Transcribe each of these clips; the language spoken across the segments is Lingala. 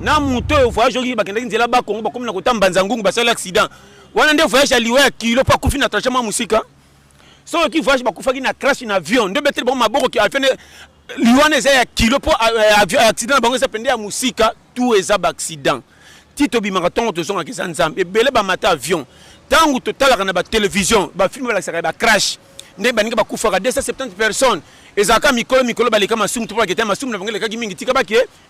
na moto voyage oki bakendaki nzela ba Congo bakomi na kotamba nzangungu basala accident wana nde voyage aliwa ya kilo pa kufi na trachement musika so ki voyage bakufaki na crash na avion nde betel ba maboko ki afene liwana eza ya kilo po accident bango eza pende ya musika tout eza ba accident tito bi marathon to zonga kisa nzambe ebele ba mata avion tangu totalaka na ba télévision ba film ba lakisaka ba crash nde baninga bakufaka 270 personnes ezaka mikolo baleka masumu to pakete masumu na bangele kaki mingi tika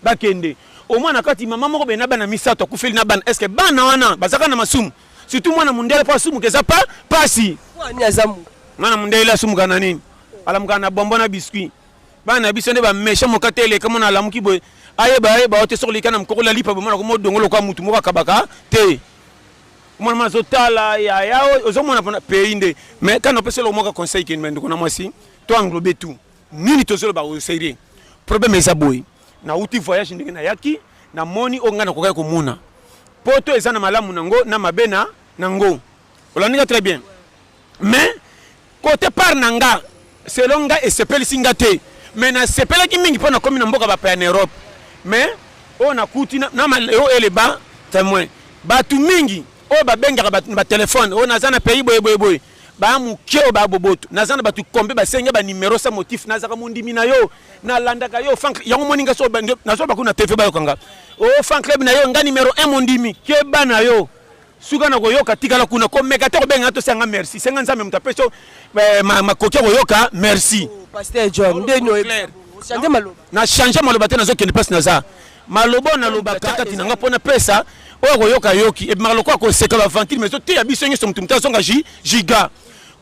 bakende au moins na kati mama moko bena bana misato akufeli na bana est-ce que bana wana bazaka na masumu surtout mwana mundele pa sumu keza pa pasi wani azamu mwana mundele la sumu kana nini alamuka na bombo na biscuit bana biso nde ba mesha mokatele kama na alamuki boy ayeba ote sokolika na mkokola lipa bomona ko modongolo kwa mutu moko kabaka te mwana mazotala ya yao ozomona pona peinde mais quand on peut se le moka conseil que ndeko na mwasi to englober tout nini tozolo ba sérieux problème eza boy na uti voyage ndenge na yaki na moni onga na kokai komuna poto eza na malamu nango na mabena nango olaninga très bien mais côté par nanga selon nga esepeli singa te mais na sepela ki mingi pona komi na mboka ba pa en Europe mais on a kuti na maleo eleba témoin batu mingi o ba benga ba téléphone on azana pays boy ba muke o ba boboto nazana batu kombe ba senga ba numéro sa motif nazaka mundimi na yo na landaka yo fan yango moninga so bande na so ba kuna TV ba yo kanga o fan club na yo nga numéro 1 mondimi ke ba na yo suka na koyoka tikala kuna ko meka te ko benga to sanga merci senga nzambe mutapeso ma kokia koyoka merci pasteur John ndenyo changer maloba na changer maloba te nazo kende passe naza malobo na loba kati nanga pona pesa o koyoka yoki e maloko ko seka ba ventile mais te ya biso nyo mtumta zonga giga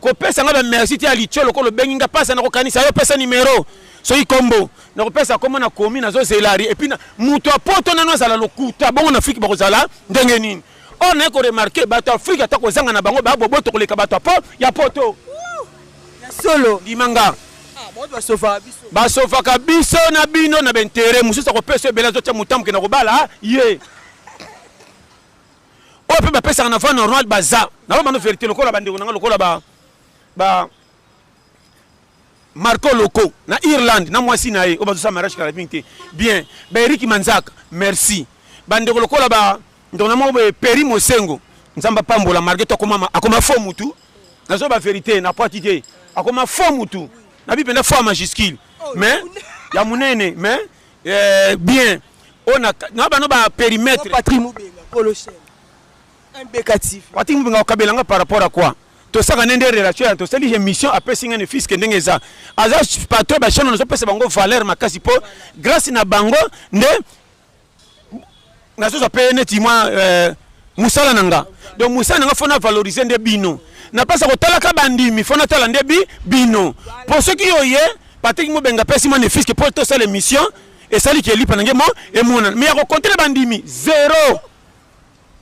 ko pesa nga ba merci te ali cholo ko lo benga pasa na ko kanisa yo pesa numéro so i kombo na ko pesa komo na komi na zo zelari et puis na muto apoto na no zala lokuta bongo na Afrique ba ko zala ndenge nini on a ko remarquer bato Afrique ta ko zanga na bango ba boboto ko leka bato ya poto ya solo dimanga ba sofa kabiso na bino na bentere mususa ko pesa bela zo tia mutambu ke na ko bala ye o pe ba pesa na fa normal baza na ba no vérité lokola bandeko na lokola ba Marco Loco na Irlande na mwasi na ye o ba zo sa mariage carabinte bien ba Eric Manzaka merci bandeko lokola ba ndona mo be Peri Mosengo nzamba pambola margeto akoma fo mutu na zo ba vérité na pratique akoma fo mutu na bi penda fo majuscule mais ya munene mais bien on a na ba no ba périmètre patrimoine polo cher impécatif patrimoine mubenga kabelanga par rapport à quoi to saka nende relation to seli mission après singa ne fils que ndengeza aza patron ba chaîne no pesa bango valeur makasi po grâce na bango nde na so pe neti moi musala nanga donc musala nanga fona valoriser nde bino na pasa ko talaka bandimi fona tala nde bino pour ceux qui oye Patrick Mubenga pesi moi ne fils que pour to ça l'émission et sali qui lipa nangé mo et mon mais ya ko contre bandimi zéro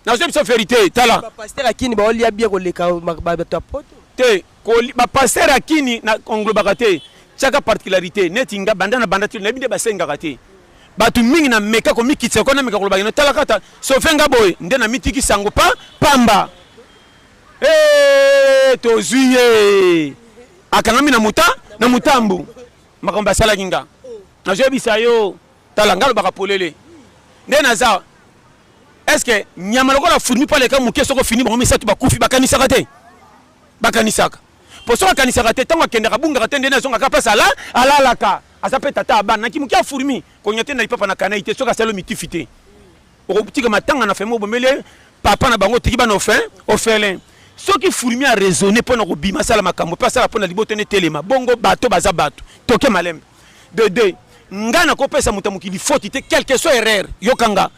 na so vérité tala pasteur akini ba olia bien ko leka ba to poto te ko ba pasteur akini na englobaka te chaka particularité netinga bandana bandati na binde basenga kate batu mingi na meka ko mikitse ko na meka ko lobaka tala kata so fenga boy nde na mitiki sango pamba to zuye akangami na mutambu makomba sala kinga na jebi sayo tala ngalo baka polele nde naza est-ce que nyama lokola fourmi pa leka muke soko fini ba misatu bakufi bakanisaka te bakanisaka po so bakanisaka te tango akendaka bunga te nde na zonga ka pesa ala ka azape tata abana na kimukia fourmi ko nyote na ipapa na kanaite soka salo mitifité o petit que matanga na femo bomele papa na bango tiki bana offelin soki fourmi a raisonner pour na ko bima sala makambo pa sala pona liboto ne telema bongo bato baza bato toke malembe de ngana ko pesa mutamukili faute te quelque soit erreur yokanga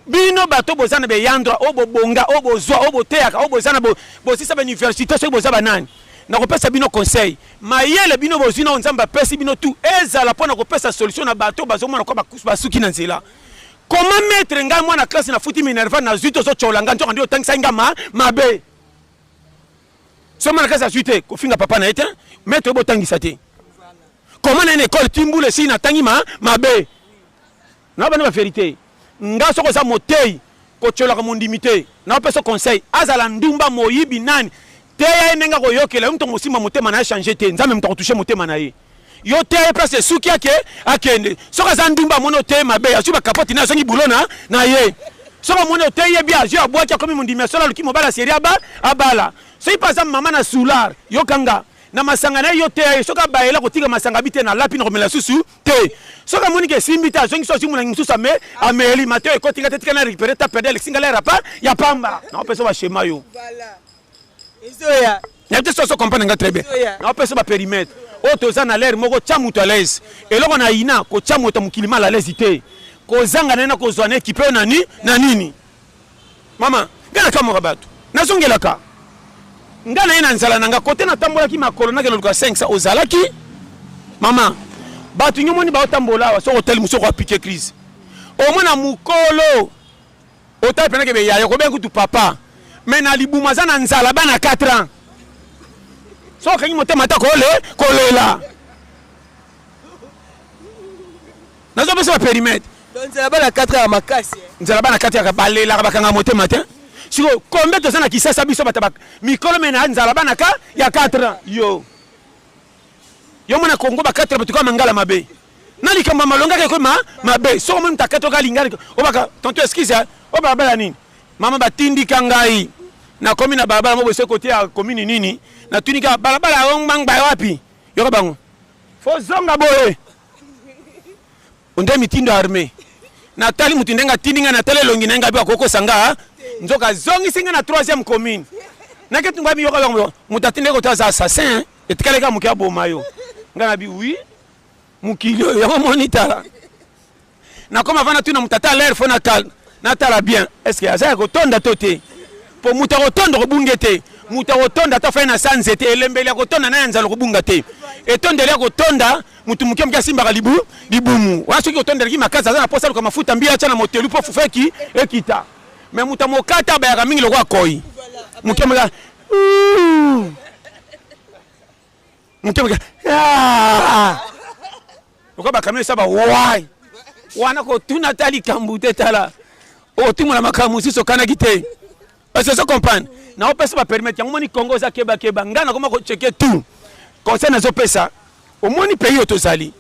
bino bato bozana be yandra obo bonga obo zwa obo teaka obo zana bo sisa ba université so boza banani na ko pesa bino conseil mayele bino bozina nzamba pesa bino tout ezala pona ko pesa solution na bato bazomona ko basuki na nzela comment mettre nga mwana classe na futi minerva na zuito so cholanga nto ndio tangisa nga mabe so mwana classe zuite ko finga papa na ete mettre bo tangisa te comment na école timbule si na tangi mabe na bana ba vérité nga soko za motei ko cholaka mondimité na pesa conseil azala ndumba moyibi nani te ya nenga ko yokela mto mosima motema na changer te nzambe mto toucher motema na ye yo te place suki ake akende soka za ndumba mono te mabe ya suba kapoti na songi bulona na ye soka mono te ye bia je abwa kia komi mundime sola luki mobala seri abala so ipaza mama na solar yo kanga na masanga na yo te soka baela kotika masanga bite na lapi na komela susu te soka moni ke simbita zongi so simu na mususa me ameli mateo e kotika tetika na récupérer ta pedale singala rapa ya pamba na opeso ba schéma yo voilà ezoya ya te so comprendre nga très bien na opeso ba périmètre o toza na l'air moko tia mutu à l'aise eloko na ina ko tia mutu mukilima à l'aise te ko zanga na ko zwana équipe na nini mama ngana kama rabatu nazongelaka ngana ina nzala nanga kote na tambola ki makolo na keloko 500 ozalaki mama batu nyomoni ba otambola wa so hotel musoko apike crise o mona mukolo otai pena ke be ya ko ben kutu papa mais na libuma za na nzala bana 4 ans so kanyi motema ta kolela nazo pesa périmètre donc nzala bana 4 ans makasi nzala bana 4 ans balela bakanga motema matin siko combien de sana kisasa biso bataba mikolo mena nzala bana ka ya 4 ans yo mona Kongo ba 4 ans batuka mangala mabe nani kama malonga ke ko mabe so mo mtakato ka lingari obaka tonto excuse o baba nini mama batindi kangai na komi na baba mo bose côté ya commune nini na tunika balabala ongmang ba wapi yoko bango fo zonga boye onde mitindo armée na tali mutindenga tindinga na tele longi nenga bi akoko sanga nzoka zongi singa na 3e commune na ketu ngami yoko bango mutatinde ko taza assassin etkaleka mukia bomayo ngana bi oui mukilio ya monitor na koma vana tuna mutata l'air fo na tala bien est-ce que aza ko tonda tote po mutako tonda ko bungete mutako tonda ta fa na sanzete elembele ko tonda na nzalo ko bunga te etondele ko tonda mutu muke mkia simba libumu waso ki tonda ki makaza za na posa ko mafuta mbia cha na motelu po fufeki ekita mais mutamokata ba ya mingi lokwa koi muke mga muke mga lokwa ba kamera saba why wana ko tuna tali kambute tala o timula makamusi so kana kite est-ce que comprendre na opesa ba permettre yango moni Congo za keba ngana koma ko checker tout conseil na zo pesa o moni pays otozali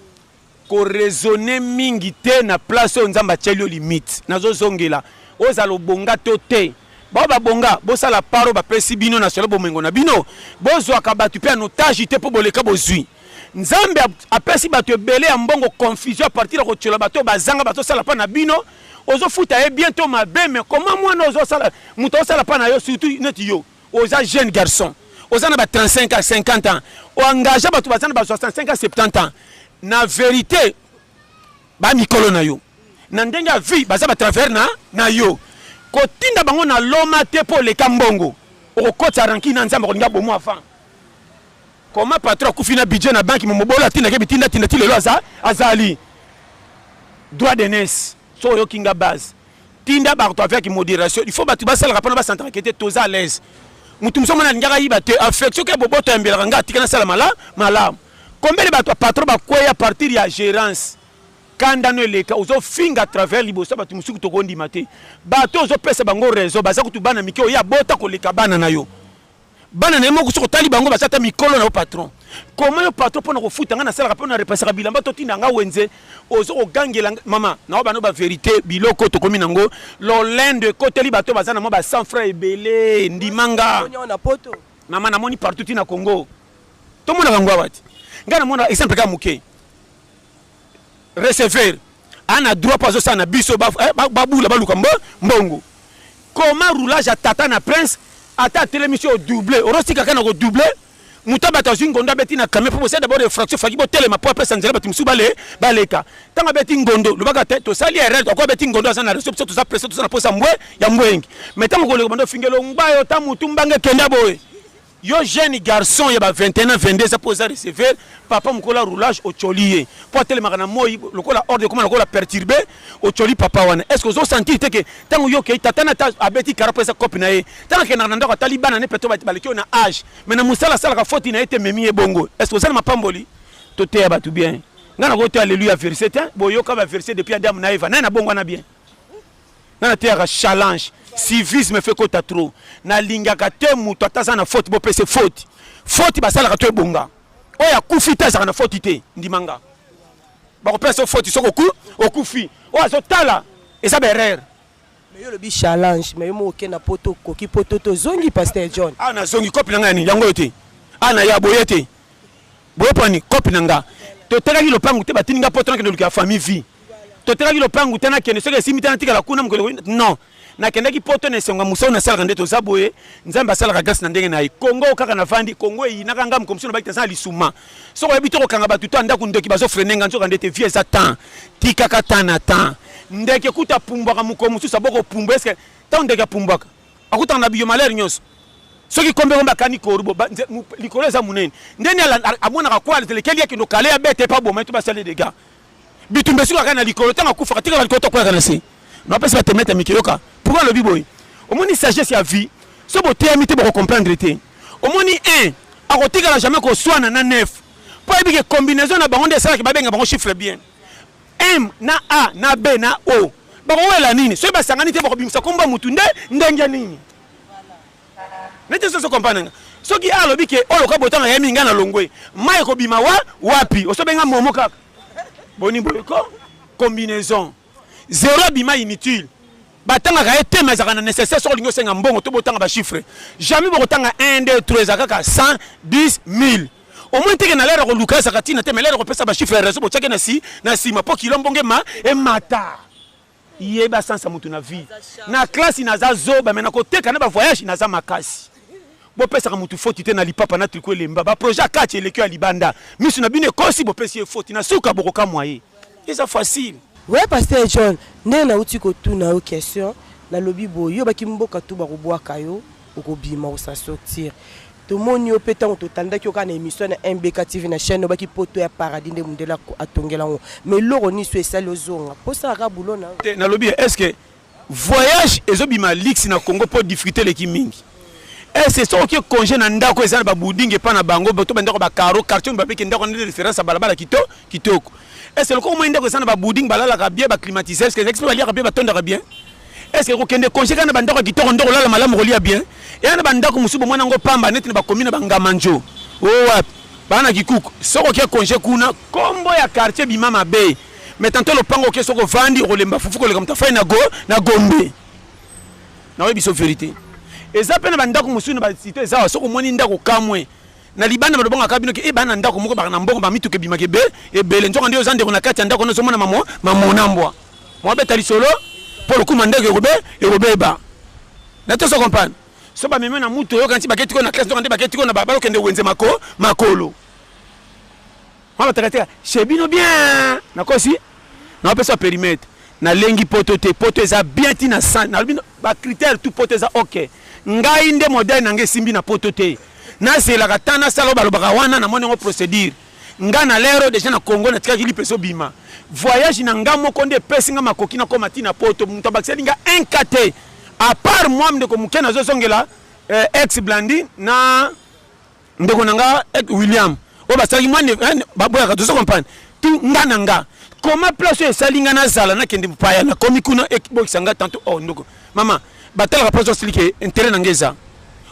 ko raisonner mingi te na place o nzamba chelio limite na zo zongela ozalo bonga to te ba bonga bo sala paro ba pesi bino na solo bomengo na bino bozo akabatu pe anotage te po boleka bozui nzambe apesi bato ebele ya mbongo confusion à partir ko tchola bato bazanga bato sala pa na bino ozo futa e bientôt mabe mais comment moi ozo sala muto sala pa na yo surtout net yo oza jeune garçon oza na ba 35 à 50 ans o engagé bato bazana ba 65 à 70 ans na vérité ba mikolo na yo na ndenga vie baza ba travers na yo ko tinda bango na loma te po le kambongo o kota ranki na nzamba ko nga bomo avant comment patron kufina budget na banque momobola tinda ke bitinda tinda tilelo azali droit de nes so yo kinga base tinda ba to avec modération il faut batu basala rapana ba centre enquête toza à l'aise mutu msomo na ngaka yiba te affection ke boboto mbela nga tikana sala mala combien de batu patron ba kwea partir ya gérance kanda no eleka ozo finga à travers liboso batu musuku to kondi mate bato ozo pesa bango réseau baza kutubana mikio ya bota ko leka bana na yo bana na moko soko tali bango basata mikolo na patron comment le patron pona ko futa nga na sala pona repasser bilamba to tinda nga wenze ozo ko gangela mama na bano ba vérité biloko to komi nango lo lende côté li bato bazana mo ba 100 francs ebele ndimanga na poto mama na moni partout na Congo to mona bangwa wati ngana mona exemple ka muke receveur ana droit pas ça na biso babula baluka mbongo comment roulage à tata na prince ata télémission doublé orosika kana ko doublé mutaba ta zingondo beti na kamé pour c'est d'abord fraction faki bo telema pour après sanzela bati musu baleka tanga beti ngondo lubaka te to sali erreur ko beti ngondo sana reso to za presser to sana posa mbwe ya mbwengi mais tanga ko le bando fingelo ngbayo ta mutu mbange kenda boy yo jeune garçon ya ba 21 ans 22 ça posa recevoir papa mukola roulage au cholier pour telema kana moyi lokola ordre comment lokola perturber au choli papa wana est-ce que vous sentez que tango yo ke tatana ta abeti karapo sa copine na ye tango ke na ndako talibana ne peto baliki na âge mais na musala sala ka faute na ete memi e bongo est-ce que ça ma pamboli to te ba tout bien ngana ko te alléluia verset hein boyo ka ba verset depuis Adam na Eva na bongo na bien na te ka challenge civisme fait kota trop na lingaka te muto ataza na faute bo pese faute ba sala ka to bonga oya kufita za na faute te ndimanga ba ko pesa faute soko ku okufi o azotala eza berere mais yo le bi challenge mais yo mo okena poto koki poto to zongi Pasteur John ana zongi kopi nanga ni yango yote ana ya boyete boyepani kopi nanga to telaki lopangu te batininga poto na kende ya famille vie to telaki lopangu te na kende soki esimbi te na tikala kuna mokolo non na kende ki poto na senga musao na sala ndeto zaboye nzamba sala ka grâce na ndenge na Congo kaka na vandi Congo yi na kanga mkomsino bakita sa lisuma soko yebito ko kanga batu to ndaku ndeki bazo frenenga nzoka ndete vie za temps tika kata na temps ndeke kuta pumbaka mukomu susa boko pumba eske ta ndeke pumbaka akuta na biyo malere nyos soki kombe komba kani korubo likolo za munene ndeni amona ka kwali telekeli yake ndo kale ya bete pa boma to basale des gars bitumbe suka kana likolo tanga kufa tika likolo to kwa kana si no pesa te mettre mikioka pourquoi le biboy au moins sagesse ya vie so bo te amité bo comprendre te au moins un akotika la jamais ko soana na neuf po ebike combinaison na bango de ça ki babenga bango chiffre bien M na A na B na O bango wela nini so ba sangani te bo bimisa komba mutu ndenge nini nete so comprendre so ki alo bike olo ka botanga ya minga na longwe mai ko bima wapi o so benga momo kaka boni boyko combinaison zéro bima inutile batanga ka etema ezaka nécessaire sur lingo senga mbongo to botanga ba chiffre jamais botanga 1 2 3 ezaka 100 10 1000 au moins teke na lera ko lukasa katina te melera ko pesa ba chiffre reso botake na si ma po kilombonge ma e mata yeba sansa mutu na vie na classe inaza zoba mena ko teka na ba voyage inaza makasi bo pesa ka mutu faute te na lipapa na triko lemba ba projet kati elekyo ya libanda misu na bine kosi bo pesa faute na suka boko ka moyen c'est facile. Ouais, Pasteur John, nena uti ko tuna o question na lobi boyo baki mboka tu ba ko boaka yo ko bima o sa sortir. To moni o petan to tanda ki o kana émission na MBK TV na chaîne baki poto ya paradis nde mundela ko atongela ngo. Mais loro ni so esali ozonga. Posa ka bulo na. Na lobi est-ce que voyage ezobima lix na Congo pour difficulté les kimingi. Est-ce que so ki congé na ndako ezana ba budinge pa na bango to ba ndako ba karo quartier ba biki ndako na référence balabala kitoko. Est-ce que comment ndako ezana ba buding balala ka bien ba climatiser est-ce que l'expert ba lia bien ba tonda bien est-ce que ko kende congé kana ba ndako kitoko ndoko lala malamu ko lia bien et na ba ndako musubo mwana ngo pamba net na ba commune ba ngamanjo oh bana kikuku soko ki congé kuna kombo ya quartier bimama bay mais tantôt le pango ke soko vandi ko lemba fufu ko le comme ta fay na gombe na webi so vérité eza pena bandako musuni ba cité za soko moni ndako kamwe na libanda badobonga kabino ke bana ndako moko ba na mbongo ba mituke bimake be ebele nzoka ndio zande kuna kati ndako no somona mamonambwa mo beta lisolo pour le coup mandeke ekobeba na to so comprendre so ba meme na muto yo kanti baketi ko na classe nzoka nde baketi ko na babalo kende wenze makolo mama takateka chebino bien na kosi na pesa périmètre na lengi poto eza bien tina san na ba critère tout poto eza OK ngai nde modèle nange simbi na poto te na c'est la katana salo balobaka wana na monengo procédure nga na lero déjà na Congo na tikaki lipeso bima voyage na nga moko nde pesinga makoki na koma tina poto muto bakselinga 1 kate à part moi ndeko mukena zo songela ex blandi na ndeko nanga William o basaki mwane baboya ka to comprendre tu nga na nga comment place esalinga na zala na kende mpaya na komi kuna ekibokisanga tanto oh ndoko mama batala ka place expliquer intérêt na ngeza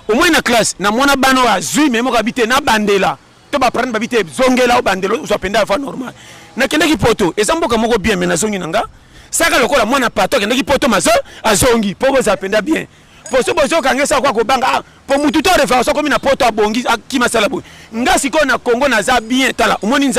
au moins na classe na mwana bano wa zui memo kabite na bandela to ba prendre babite zongela o bandelo so penda fa normal na kende ki poto ezamboka moko bien mais na zongi nanga saka lokola mwana pato kende ki poto mazo azongi po za penda bien po so bozo kangesa kwa ko banga po mutu to référence comme na poto abongi akima sala bo ngasi ko na Congo na za bien tala omoni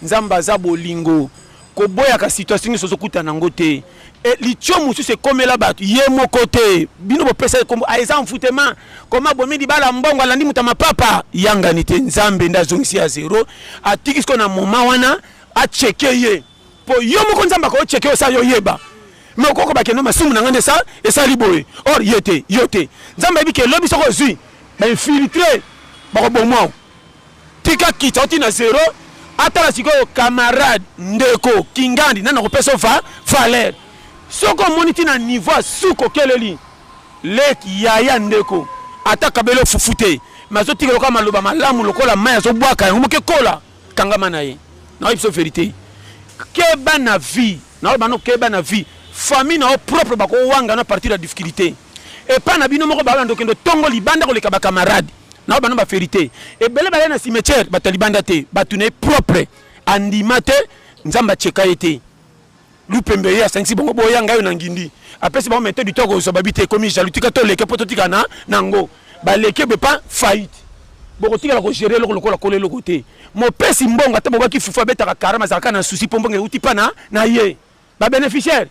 nzamba za bolingo ko boya ka situation so kuta na ngote et litiomu su se komela batu ye moko te bino bo pesa ko aiza mfutema koma bomi di bala mbongo alandi mutama papa yanga ni te nzambe nda zongisi ya zero atiki ko na moma wana a checker ye po yo moko nzamba ko checker sa yo yeba mais ko ba keno masumu na ngande sa et sa liboye or yote nzamba bi ke lobi soko zui ba infiltrer ba ko bomo tika kitoti na zero atala sikoyo camarade ndeko kingandi nana ko peso valeur soko moniti na niveau suko keleli lek yaya ndeko ataka belo fufute mazo tikelo kama loba malamu lokola maya zo bwaka ngoke kola kangama na ye na ipso vérité keba na vie na bano keba na vie famille na propre bako wanga na partir de difficulté et pas na bino moko ba ndokendo tongo libanda ko leka ba camarade na bana ba vérité et belé ba na cimetière ba talibanda te ba tune propre andimate nzamba cheka été lupembe ya sanksi bongo boya ngayo na ngindi apesi ba mettre du toko so babité comme jalutika to leke pototika na nango ba leke be pas faillite bokotika la ko gérer loko la coller le côté mo pesi mbonga te boba ki fufa beta karama zaka na souci pombo nge uti pana na ye ba bénéficiaire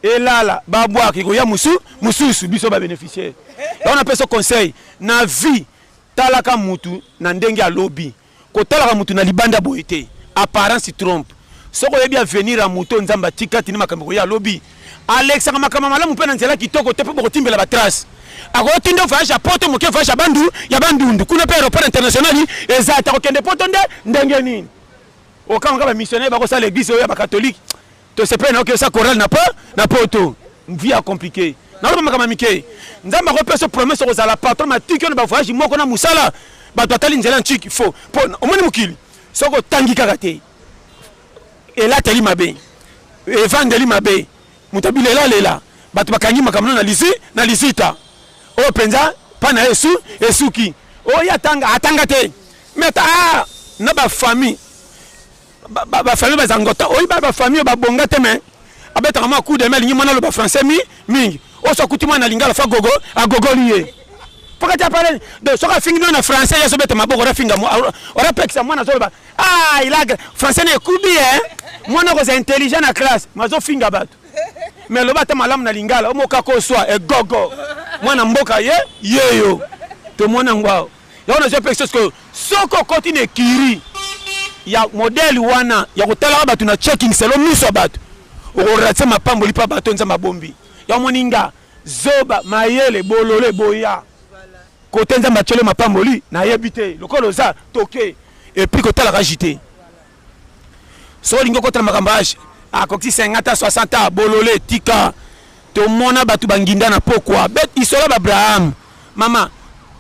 et là ba boa ki ko ya mususu biso ba bénéficiaire là on appelle ce conseil na vie talaka mutu na ndenge ya lobby ko talaka mutu na libanda boité apparence se trompe soko yebi a venir à muto nzamba tikati ni makambo ya lobby Alex makama malamu pe na nzela kitoko te pe bokotimbela ba trace akotindo voyage à poto moke voyage à bandu ya bandundu kuna pe aéroport international ezata kokende poto ndenge nini okanga ba missionnaire ba ko sa l'église ya ba catholique to se prendre que ça chorale na poto vie a compliqué na lo makama mike nzamba ko pe so promesse ko zala patron ma tiki on ba voyage moko na musala ba totali nzela ntiki fo omoni mukili soko tangi kakate et là teli mabe et vandeli mabe mutabile lela batu bakangi makamno na lisita o penza pana esuki o ya atanga te meta na ba famille ba famille bazangota o ba famille ba bonga te mais abeta kama coup de mail ngimana lo ba français mingi o so kutima na lingala fa gogo lié pourquoi tu parles de soka fingi na français ya so beta maboko ra finga mo ora pekisa mwana so ba il a français ne kubi mwana ko intelligent na classe mazo finga bato mais le bata malam na lingala o moka ko swa e gogo mwana mboka yeyo to mwana ngwao ya ona je pense que soko continue kiri ya modèle wana ya kotala bato na checking selo miso bato o ratse mapambo lipa bato nza mabombi ya moninga zoba mayele bolole boya côté nza machele mapambo li na yebite lokolo za toke et puis kotala rajité so lingo kotala makambage a kokti 50 60 bolole tika to mona batu banginda na pokwa bet isola ba Abraham mama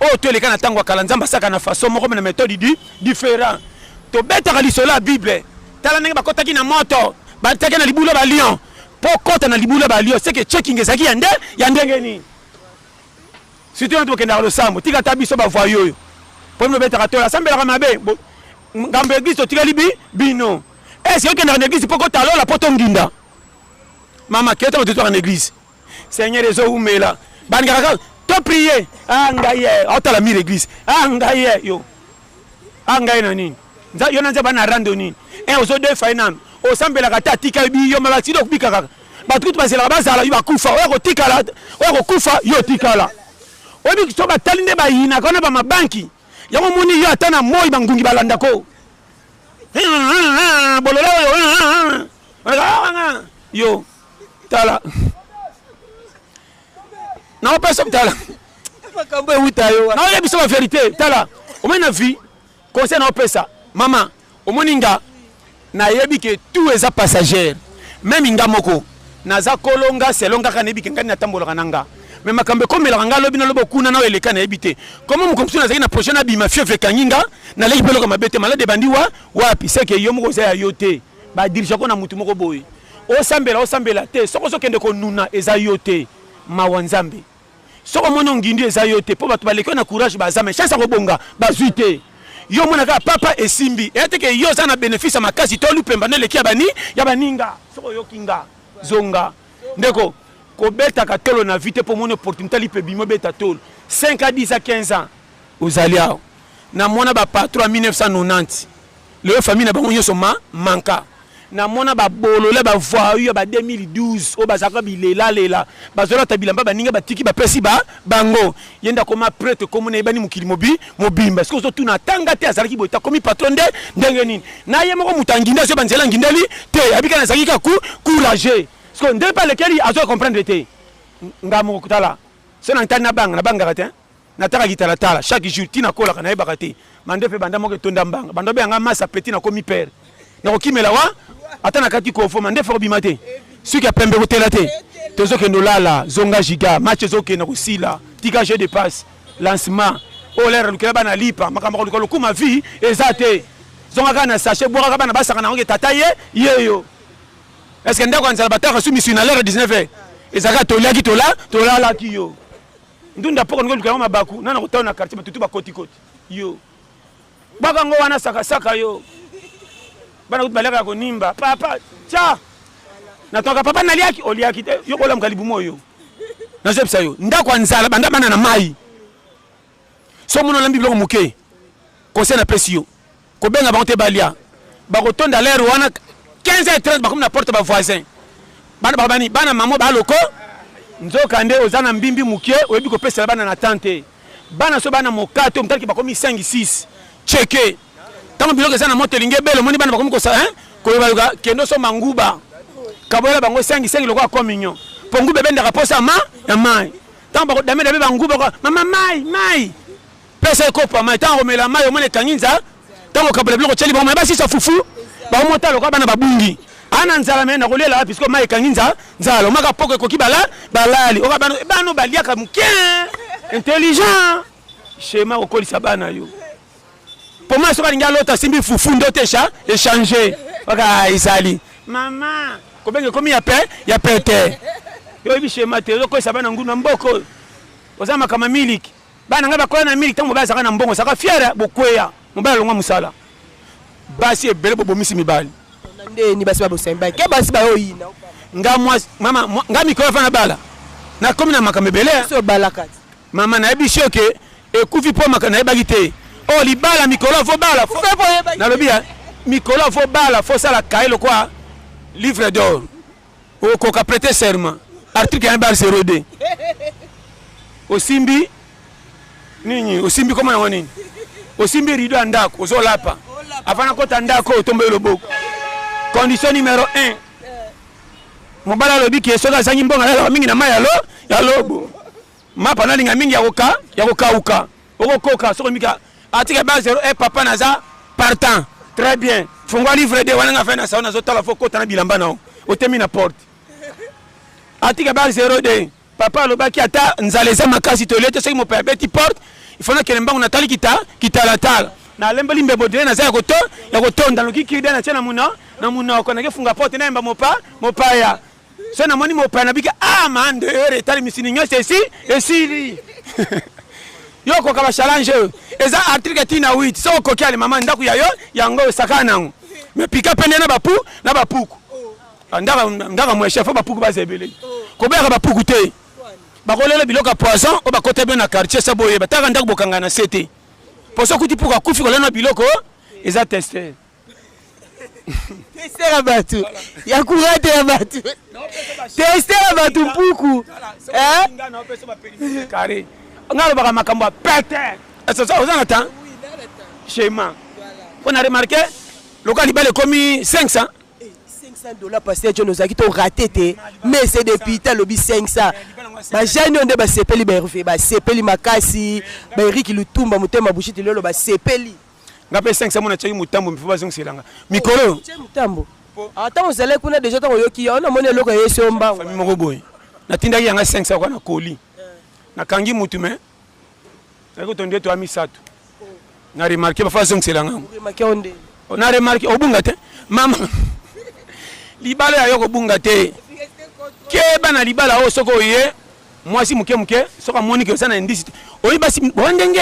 o to eleka na tango kala nzamba saka na façon moko na méthode différent to beta lisola bible tala ndenge bakotaki na moto bataki na libula ba lion pokota na libula ba lion c'est que checking ezaki ya ndenge ni surtout on to kenda lo sambo tika tabiso ba voyo yo pour me beta katola sambela ka mabe ngambe église to tika libi bino est-ce que dans l'église pour que la poto nginda mama qui est dans l'église Seigneur les eaux umela bangara to prier ngaye otala mi l'église ngaye yo ngaye nani yo nanza bana rando nini ozo de fainan o sambela kata tika bi yo mala tido kubika kaka batu tu basela bazala yo bakufa o ko tikala o ko kufa yo tikala obi so batalinde ba yina kona ba mabanki yango muni yo atana moyi bangungi balanda ko yo tala na pesa tala makambo uta yo na ya biso la vérité tala o mena vie conseil na pesa mama o moninga na yebi que tout est passager même inga moko naza kolonga selonga kanebi ke ngani na tambola kananga mais makambe comme la ngalo bina lobo kuna na eleka na ebité comment mo komsuna zaki na prochaine abima fief kanginga na leki pelo kama bete malade bandi wapi c'est que yo moko za yote ba dirige ko na mutu moko boy o sambela te soko so kende ko nuna eza yote mawanzambe soko mono ngindi eza yote po batu baleki na courage bazame chance ko bonga bazuite yo mona ka papa esimbi ete ke yo za na bénéfice makasi to lupemba na leki ya baninga soko yo kinga zonga ndeko ko beta ka tolo na vite pour mon opportunité li pe bimo beta tolo 5 à 10 à 15 ans aux aliao na mona ba patron 1990 le famille na bango nyoso manka na mona ba bolole ba voix ba 2012 o bazaka bilela bazola tabilamba baninga batiki ba pesi bango yenda koma prêtre comme na ebani mukili mobimba parce que zo tuna tanga te azalaki boita komi patron ndenge nini na ye moko mutanginda so banzela ngindeli te abika na zakika courage parce que pas lequel a besoin comprendre te ngamo kutala c'est na tana banga kate na taka kitala tala chaque jour tina kola kana ebaka te mande pe banda moko tonda mbanga bando be nga masa petit na komi père na kokimela wa atana kati ko fo mande fo bimate ce qui a pembe hotela te tozo ke ndolala zonga giga match zo ke na kusila tika jeu de passe lancement o l'air lukela bana lipa makamako lukolo kuma vie ezate zonga kana sachet boka bana basaka na ngoke tata yeyo. Est-ce que ndako anzala bataka sou mission à l'heure 19h ezaka toliaki tola la kiyo ndunda poko ngolu kama mabaku nana ko taw na quartier batutu ba koti koti yo baka ngo wana saka yo bana kubalaka ko nimba papa cha natoka papa naliaki oliaki yo kola mkalibu moyo na zepsa yo ndako anzala banda bana na mai so mono lambi biloko muke conseil na pesi yo ko benga ba te balia ba ko tonda l'air wana 15h30 ba comme na porte ba voisin bana mamo ba loko nzoka nde ozana mbimbi muke oyebi ko pesa bana na tante bana so bana mokato mtaki ba komi 5 6 cheke tango biloko zana moto linge belo moni bana ba komi ko sa ko yoba kendo so manguba kabola bango 5 loko ko mignon pongu bebe ndaka posa ya mai tango ba dame banguba ko mama mai pesa ko pa mai tango mela mai o mone kanginza tango kabola biloko cheli ba ba si sa fufu ba mota loko bana babungi ana nzala mena kolela wapi siko mai kanginza nzala maka poko ko kibala balali o bano baliaka muke intelligent schéma ko kolisa bana yo pour moi so ba linga lota simbi fufu ndotesha échanger baka isali mama ko benge komi ya pete yo bi schéma te ko sa bana nguna mboko ozama kama miliki bana ngaba ko na miliki tango bazaka na mbongo saka fiera bokweya mobala longa musala basi ebele bobomisi mibali ni basi babo semba ke basi ba oyina nga mama nga mikolo fana bala na komi na makamebele so balakati mama na ebi shoke ekufi po makana ebaki te o libala mikolo fo bala fo na lobia mikolo fo bala fo sala kailo kwa livre d'or o ko ka prêter serment article 1 bar 02 osimbi nini osimbi koma na nini osimbi rido andako ozolapa afana kota ndako otombe loboko condition numéro 1 mobala lobi ki esoka zangi mbonga la mingi na mai ya lobo mapa na linga mingi ya kokauka okokoka soko mika atika ba 0 papa naza partant très bien fungwa livre de wana nga na sauna zotala fo kota na bilamba na otemi na porte atika ba 0 de papa lobaki ata nzaleza makasi tolete soki mo père beti porte il faut na kele mbangu natali kita la tala na lembeli mbebo de na za ya kotonda lokiki de na tena na muna ko na kefunga porte na mba mopa ya so na moni mopa na bika mande ere tali misini nyose esili yo ko ka challenge eza article tina 8 so ko kyale mama ndaku ya yo yango sakana me pika pende na bapuku ndaka mo chef bapuku bazebele ko beka bapuku te bakolele biloka poisson o bakota bien na quartier saboye bataka ndaku bokanga na CT poso kuti puka kufi kolena biloko eza tester tester abatu ya kurate abatu tester abatu puku carré ngalo baka makambo pete ça ça ozana temps schéma on a remarqué local libale komi 500 $500 parce que nous avons tout raté mais c'est depuis ta lobby 500 ba jani onde ba sepeli ba refe ba sepeli makasi ba Eric Lutumba mutema bushiti lelo ba sepeli ngape 500 mona cheki mutambo mfiba zongselanga mikolo mutambo ata ozale kuna déjà tango yoki ona mona loko yeso mbango famille moko boy natindaki yanga 500 kwa na koli na kangi mutu me nako tonde to amisatu na remarquer ba fa zongselanga remarquer onde na remarquer obunga te mama libala ya yoko bunga te keba na libala o soko ye mwasi muke soka moni ke sana ndisi oyi basi bondenge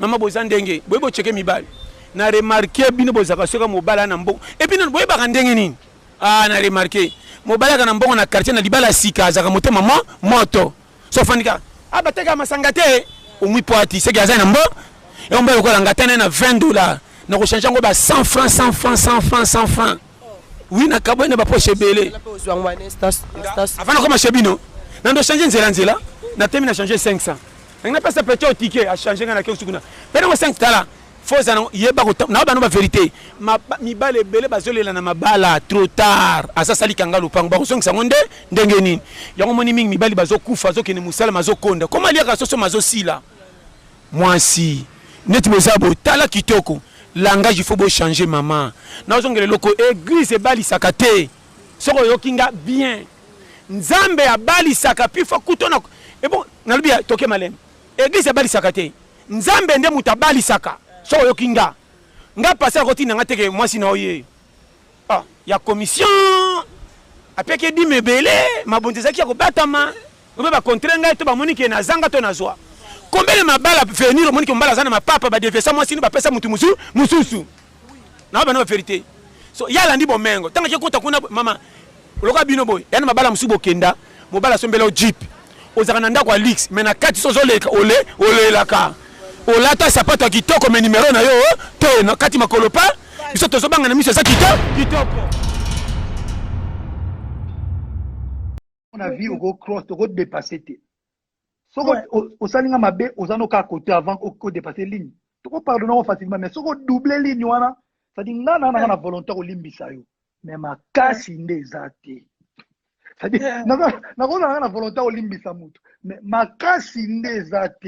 mama bozandenge boyebo cheke mibali na remarquer bino bozaka soka mobala na mbongo et puis non boyeba kandenge nini na remarquer mobala kana mbongo na quartier na libala sika zaka motema moto so fanika bateka masanga te omwi poati seki azana mbo e omba yokola ngatana na $20 na ko changer ngo ba 100 francs oui na kabone ba poche belé avant comme chebino nando changer nzela na temi na changer 500 na pesa petit au ticket a changer na ke sukuna pena 5 tala foza na yeba ko na ba no ba vérité mibale belé bazolela na mabala trop tard asa sali kanga lupango ba ko songa ngonde ndenge nini yango moni mingi mibali bazokufa zokene musala mazokonda koma liaka soso mazosila mwasi neti bozabo tala kitoko langage il faut changer maman na zongele loko église e bali sakate soko yokinga bien nzambe ya bali saka pi fa kutona et bon nalbia toke malem église e bali sakate nzambe nde mutabali saka soko yokinga nga passer koti na ngateke mwasi na oye ya commission apeke di mebele mabondeza ki ko batama obe ba contre ngai to ba moni ke na zanga to na zwa combien mabala venir moni ke mbala zana mapapa ba devesa moi sini ba pesa mutu mususu na ba na vérité so yala ndi bomengo tanga ke kota kuna mama loka bino boy yana mabala musubo kenda mobala sombela jeep ozaka na ndako alix mais na kati sozo leka ole laka olata sapato kitoko me numéro na yo te na kati makolo pa biso tozo banga na miso za kitoko on a vu au cross au dépasser te soko osalinga mabe ozano ka côté avant ko dépasser ligne to pardonner facilement mais soko doubler ligne wana ça dit ngana na volontaire olimbisa yo mais makasi ndezate ça dit na volontaire olimbisa mutu mais makasi ndezate